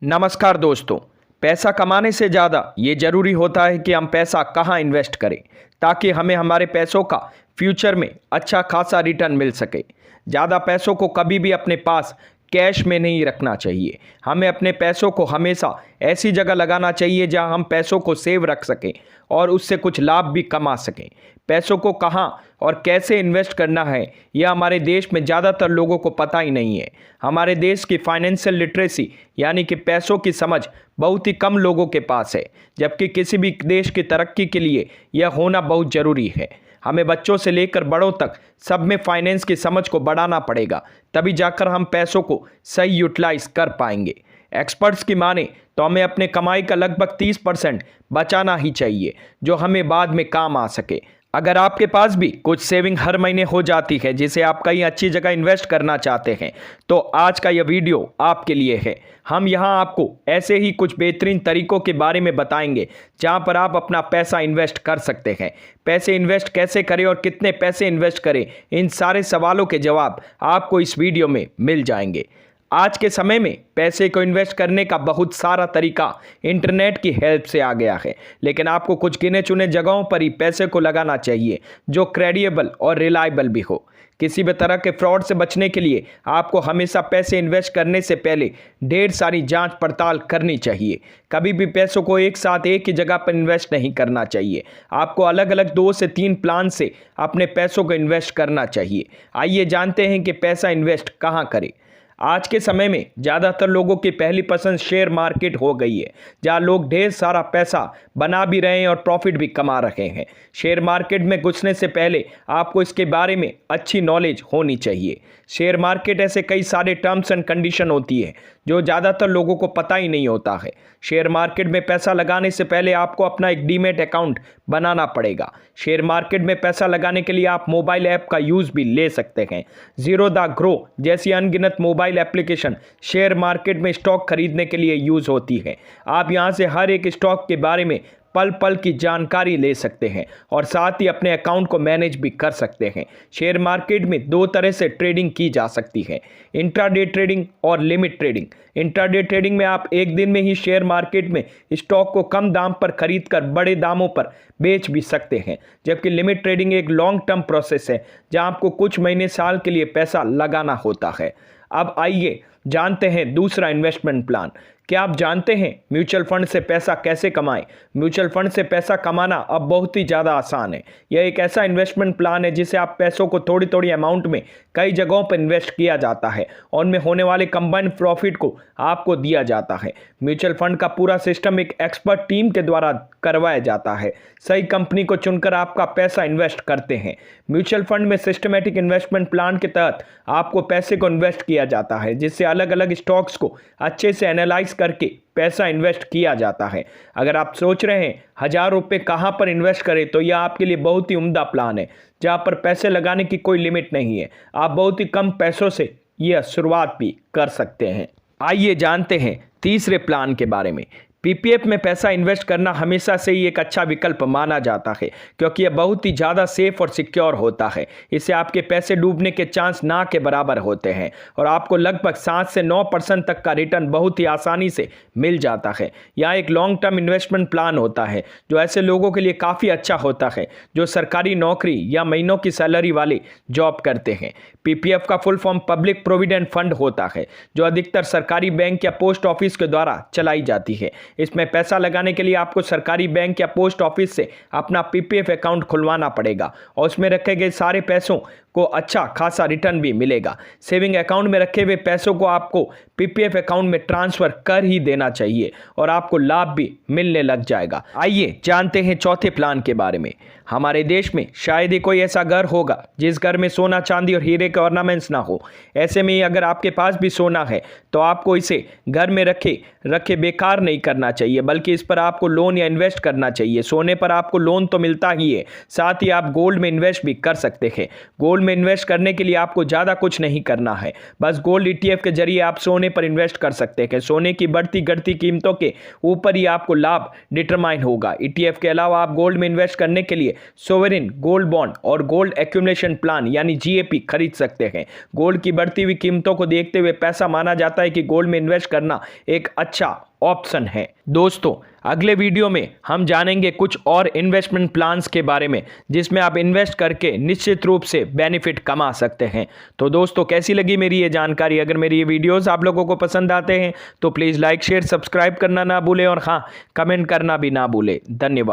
नमस्कार दोस्तों। पैसा कमाने से ज़्यादा ये ज़रूरी होता है कि हम पैसा कहाँ इन्वेस्ट करें ताकि हमें हमारे पैसों का फ्यूचर में अच्छा खासा रिटर्न मिल सके। ज़्यादा पैसों को कभी भी अपने पास कैश में नहीं रखना चाहिए। हमें अपने पैसों को हमेशा ऐसी जगह लगाना चाहिए जहां हम पैसों को सेव रख सकें और उससे कुछ लाभ भी कमा सकें। पैसों को कहां और कैसे इन्वेस्ट करना है यह हमारे देश में ज़्यादातर लोगों को पता ही नहीं है। हमारे देश की फाइनेंशियल लिटरेसी यानी कि पैसों की समझ बहुत ही कम लोगों के पास है, जबकि किसी भी देश की तरक्की के लिए यह होना बहुत ज़रूरी है। हमें बच्चों से लेकर बड़ों तक सब में फाइनेंस की समझ को बढ़ाना पड़ेगा, तभी जाकर हम पैसों को सही यूटिलाइज कर पाएंगे। एक्सपर्ट्स की माने तो हमें अपने कमाई का लगभग 30% बचाना ही चाहिए जो हमें बाद में काम आ सके। अगर आपके पास भी कुछ सेविंग हर महीने हो जाती है जिसे आप कहीं अच्छी जगह इन्वेस्ट करना चाहते हैं तो आज का यह वीडियो आपके लिए है। हम यहां आपको ऐसे ही कुछ बेहतरीन तरीकों के बारे में बताएंगे जहां पर आप अपना पैसा इन्वेस्ट कर सकते हैं। पैसे इन्वेस्ट कैसे करें और कितने पैसे इन्वेस्ट करें, इन सारे सवालों के जवाब आपको इस वीडियो में मिल जाएंगे। आज के समय में पैसे को इन्वेस्ट करने का बहुत सारा तरीका इंटरनेट की हेल्प से आ गया है, लेकिन आपको कुछ गिने चुने जगहों पर ही पैसे को लगाना चाहिए जो क्रेडिएबल और रिलायबल भी हो। किसी भी तरह के फ्रॉड से बचने के लिए आपको हमेशा पैसे इन्वेस्ट करने से पहले ढेर सारी जांच पड़ताल करनी चाहिए। कभी भी पैसों को एक साथ एक ही जगह पर इन्वेस्ट नहीं करना चाहिए। आपको अलग अलग 2 से 3 प्लान से अपने पैसों को इन्वेस्ट करना चाहिए। आइए जानते हैं कि पैसा इन्वेस्ट कहाँ करें। आज के समय में ज़्यादातर लोगों की पहली पसंद शेयर मार्केट हो गई है, जहां लोग ढेर सारा पैसा बना भी रहे हैं और प्रॉफिट भी कमा रहे हैं। शेयर मार्केट में घुसने से पहले आपको इसके बारे में अच्छी नॉलेज होनी चाहिए। शेयर मार्केट ऐसे कई सारे टर्म्स एंड कंडीशन होती है जो ज़्यादातर लोगों को पता ही नहीं होता है। शेयर मार्केट में पैसा लगाने से पहले आपको अपना एक डीमैट अकाउंट बनाना पड़ेगा। शेयर मार्केट में पैसा लगाने के लिए आप मोबाइल ऐप का यूज़ भी ले सकते हैं। ज़ीरो द ग्रो जैसी अनगिनत मोबाइल एप्लीकेशन शेयर मार्केट में स्टॉक खरीदने के लिए यूज़ होती है। आप यहां से हर एक स्टॉक के बारे में पल पल की जानकारी ले सकते हैं और साथ ही अपने अकाउंट को मैनेज भी कर सकते हैं। शेयर मार्केट में 2 तरह से ट्रेडिंग की जा सकती है, इंट्राडे ट्रेडिंग और लिमिट ट्रेडिंग। इंट्राडे ट्रेडिंग में आप एक दिन में ही शेयर मार्केट में स्टॉक को कम दाम पर खरीदकर बड़े दामों पर बेच भी सकते हैं, जबकि लिमिट ट्रेडिंग एक लॉन्ग टर्म प्रोसेस है जहां आपको कुछ महीने साल के लिए पैसा लगाना होता है। अब आइए जानते हैं दूसरा इन्वेस्टमेंट प्लान। क्या आप जानते हैं म्यूचुअल फंड से पैसा कैसे कमाएं? म्यूचुअल फंड से पैसा कमाना अब बहुत ही ज़्यादा आसान है। यह एक ऐसा इन्वेस्टमेंट प्लान है जिसे आप पैसों को थोड़ी थोड़ी अमाउंट में कई जगहों पर इन्वेस्ट किया जाता है और उनमें होने वाले कंबाइंड प्रॉफिट को आपको दिया जाता है। म्यूचुअल फंड का पूरा सिस्टम एक एक्सपर्ट टीम के द्वारा करवाया जाता है। सही कंपनी को चुनकर आपका पैसा इन्वेस्ट करते हैं। म्यूचुअल फंड में सिस्टमेटिक इन्वेस्टमेंट प्लान के तहत आपको पैसे को इन्वेस्ट किया जाता है, जिससे अलग अलग स्टॉक्स को अच्छे से एनालाइज करके पैसा इन्वेस्ट किया जाता है। अगर आप सोच रहे हैं 1000 रुपये कहाँ पर इन्वेस्ट करें, तो यह आपके लिए बहुत ही उम्दा प्लान है जहाँ पर पैसे लगाने की कोई लिमिट नहीं है। आप बहुत ही कम पैसों से यह शुरुआत भी कर सकते हैं। आइए जानते हैं तीसरे प्लान के बारे में। पीपीएफ में पैसा इन्वेस्ट करना हमेशा से ही एक अच्छा विकल्प माना जाता है, क्योंकि यह बहुत ही ज़्यादा सेफ और सिक्योर होता है। इससे आपके पैसे डूबने के चांस ना के बराबर होते हैं और आपको लगभग 7 से 9% तक का रिटर्न बहुत ही आसानी से मिल जाता है। यह एक लॉन्ग टर्म इन्वेस्टमेंट प्लान होता है जो ऐसे लोगों के लिए काफ़ी अच्छा होता है जो सरकारी नौकरी या महीनों की सैलरी वाले जॉब करते हैं। पीपीएफ का full form public provident fund होता है जो अधिकतर सरकारी बैंक या पोस्ट ऑफिस के द्वारा चलाई जाती है। इसमें पैसा लगाने के लिए आपको सरकारी बैंक या पोस्ट ऑफिस से अपना पीपीएफ अकाउंट खुलवाना पड़ेगा और उसमें रखे गए सारे पैसों को अच्छा खासा रिटर्न भी मिलेगा। सेविंग अकाउंट में रखे हुए पैसों को आपको पीपीएफ अकाउंट में ट्रांसफर कर ही देना चाहिए और आपको लाभ भी मिलने लग जाएगा। आइए जानते हैं चौथे प्लान के बारे में। हमारे देश में शायद ही कोई ऐसा घर होगा जिस घर में सोना चांदी और हीरे के ऑर्नामेंट्स ना हो। ऐसे में अगर आपके पास भी सोना है तो आपको इसे घर में रखे बेकार नहीं करना करना चाहिए, बल्कि इस पर आपको लोन या इन्वेस्ट करना चाहिए। सोने पर आपको लोन तो मिलता ही है, साथ ही आप गोल्ड में इन्वेस्ट भी कर सकते हैं। गोल्ड में इन्वेस्ट करने के लिए आपको ज़्यादा कुछ नहीं करना है, बस गोल्ड ETF के जरिए आप सोने पर इन्वेस्ट कर सकते हैं। सोने की बढ़ती घटती कीमतों के ऊपर ही आपको लाभ डिटरमाइन होगा। ETF के अलावा आप गोल्ड में इन्वेस्ट करने के लिए सोवरिन गोल्ड बॉन्ड और गोल्ड एक्यूमुलेशन प्लान यानी GAP खरीद सकते हैं। गोल्ड की बढ़ती हुई कीमतों को देखते हुए पैसा माना जाता है कि गोल्ड में इन्वेस्ट करना एक अच्छा ऑप्शन है। दोस्तों, अगले वीडियो में हम जानेंगे कुछ और इन्वेस्टमेंट प्लान्स के बारे में, जिसमें आप इन्वेस्ट करके निश्चित रूप से बेनिफिट कमा सकते हैं। तो दोस्तों, कैसी लगी मेरी ये जानकारी? अगर मेरी ये वीडियोस आप लोगों को पसंद आते हैं तो प्लीज़ लाइक शेयर सब्सक्राइब करना ना भूलें और हाँ, कमेंट करना भी ना भूलें। धन्यवाद।